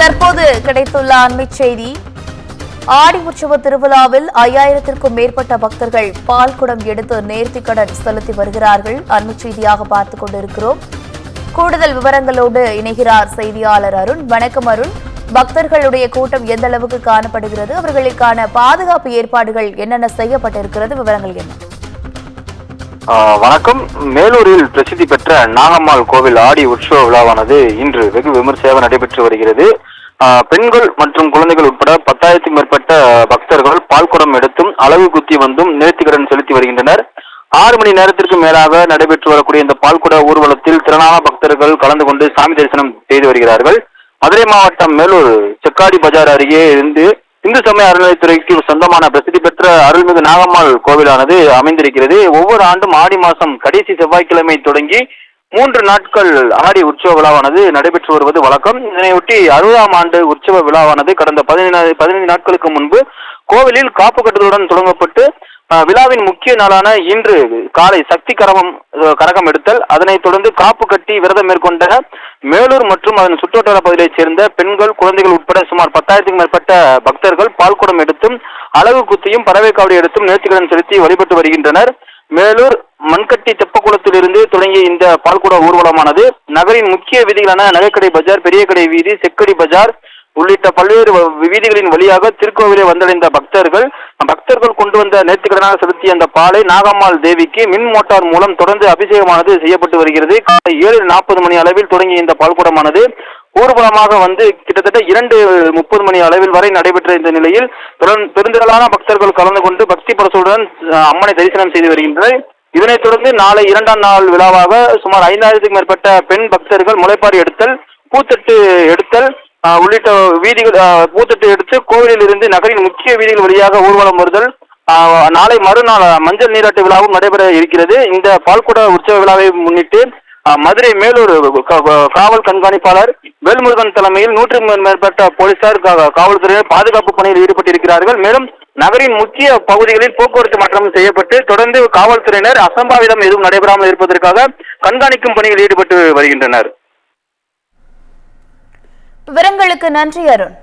தற்போது கிடைத்துள்ள அண்மை செய்தி. ஆடி உற்சவ திருவிழாவில் 5000த்திற்கும் மேற்பட்ட பக்தர்கள் பால்குடம் எடுத்து நேர்த்திக்கடன் செலுத்தி வருகிறார்கள். அண்மை செய்தியாக பார்த்துக் கொண்டிருக்கிறோம். கூடுதல் விவரங்களோடு இணைகிறார் செய்தியாளர் அருண். வணக்கம் அருண். பக்தர்களுடைய கூட்டம் எந்த அளவுக்கு காணப்படுகிறது? அவர்களுக்கான பாதுகாப்பு ஏற்பாடுகள் என்னென்ன செய்யப்பட்டிருக்கிறது? விவரங்கள் என்ன? வணக்கம். மேலூரில் பிரசித்தி பெற்ற நாகம்மாள் கோவில் ஆடி உற்சவ விழாவானது இன்று வெகு விமர்சையாக நடைபெற்று வருகிறது. பெண்கள் மற்றும் குழந்தைகள் உட்பட 10,000க்கும் மேற்பட்ட பக்தர்கள் பால்குடம் எடுத்தும் அளவு குத்தி வந்தும் நேர்த்திக்கடன் செலுத்தி வருகின்றனர். 6 மணி நேரத்திற்கு மேலாக நடைபெற்று வரக்கூடிய இந்த பால்குட ஊர்வலத்தில் திரளான பக்தர்கள் கலந்து கொண்டு சாமி தரிசனம் செய்து வருகிறார்கள். மதுரை மாவட்டம் மேலூர் செக்காடி பஜார் அருகே இருந்து இந்து சமய அறநிலையத்துறைக்கு சொந்தமான பிரசித்தி பெற்ற அருள்மிகு நாகம்மாள் கோவிலானது அமைந்திருக்கிறது. ஒவ்வொரு ஆண்டும் ஆடி மாதம் கடைசி செவ்வாய்க்கிழமை தொடங்கி 3 நாட்கள் ஆடி உற்சவ விழாவானது நடைபெற்று வருவது வழக்கம். இதனையொட்டி 60ஆம் ஆண்டு உற்சவ விழாவானது கடந்த 15 நாட்களுக்கு முன்பு கோவிலில் காப்பு கட்டுதலுடன் தொடங்கப்பட்டு விழாவின் முக்கிய நாளான இன்று காலை சக்தி கரகம் எடுத்தல், அதனைத் தொடர்ந்து காப்பு கட்டி விரதம் மேற்கொண்ட மேலூர் மற்றும் அதன் சுற்றுவட்டார பகுதியைச் சேர்ந்த பெண்கள் குழந்தைகள் உட்பட சுமார் 10,000க்கும் மேற்பட்ட பக்தர்கள் பால்குடம் எடுத்தும் அளவு குத்தியும் பறவை காவடி எடுத்தும் நேர்த்திக்கடன் செலுத்தி வழிபட்டு வருகின்றனர். மேலூர் மண்கட்டி தெப்பக்குளத்திலிருந்து தொடங்கிய இந்த பால்குட ஊர்வலமானது நகரின் முக்கிய வீதிகளான நகைக்கடை பஜார், பெரிய கடை வீதி, செக்கடி பஜார் உள்ளிட்ட பல்வேறு வீதிகளின் வழியாக திருக்கோவிலை வந்தடைந்த பக்தர்கள் கொண்டு வந்த நேர்த்திக்கடனாக செலுத்திய அந்த பாலை நாகம்மாள் தேவிக்கு மின் மோட்டார் மூலம் தொடர்ந்து அபிஷேகமானது செய்யப்பட்டு வருகிறது. காலை 7:40 மணி அளவில் தொடங்கிய இந்த பால்குடமானது ஊர்வலமாக வந்து கிட்டத்தட்ட 2:30 மணி அளவில் வரை நடைபெற்ற இந்த நிலையில் பெருந்திரளான பக்தர்கள் கலந்து கொண்டு பக்தி பரசுடன் அம்மனை தரிசனம் செய்து வருகின்றனர். இதனைத் தொடர்ந்து நாளை 2ஆம் நாள் விழாவாக சுமார் 5,000க்கும் மேற்பட்ட பெண் பக்தர்கள் முளைப்பாரி எடுத்தல், பூத்தட்டு எடுத்தல் உள்ளிட்ட வீதிகள் பூத்தட்டு எடுத்து கோவிலில் இருந்து நகரின் முக்கிய வீதிகள் வழியாக ஊர்வலம் வருதல், நாளை மறுநாள் மஞ்சள் நீராட்டு விழாவும் நடைபெற இருக்கிறது. இந்த பால்குட உற்சவ விழாவை முன்னிட்டு மதுரை மேலூர் காவல் கண்காணிப்பாளர் வேல்முருகன் தலைமையில் 100க்கும் மேற்பட்ட போலீசார் காவல்துறையினர் பாதுகாப்பு பணியில் ஈடுபட்டிருக்கிறார்கள். மேலும் நகரின் முக்கிய பகுதிகளில் போக்குவரத்து மாற்றம் செய்யப்பட்டு தொடர்ந்து காவல்துறையினர் அசம்பாவிதம் எதுவும் நடைபெறாமல் இருப்பதற்காக கண்காணிக்கும் பணியில் ஈடுபட்டு வருகின்றனர். விவரங்களுக்கு நன்றி அருண்.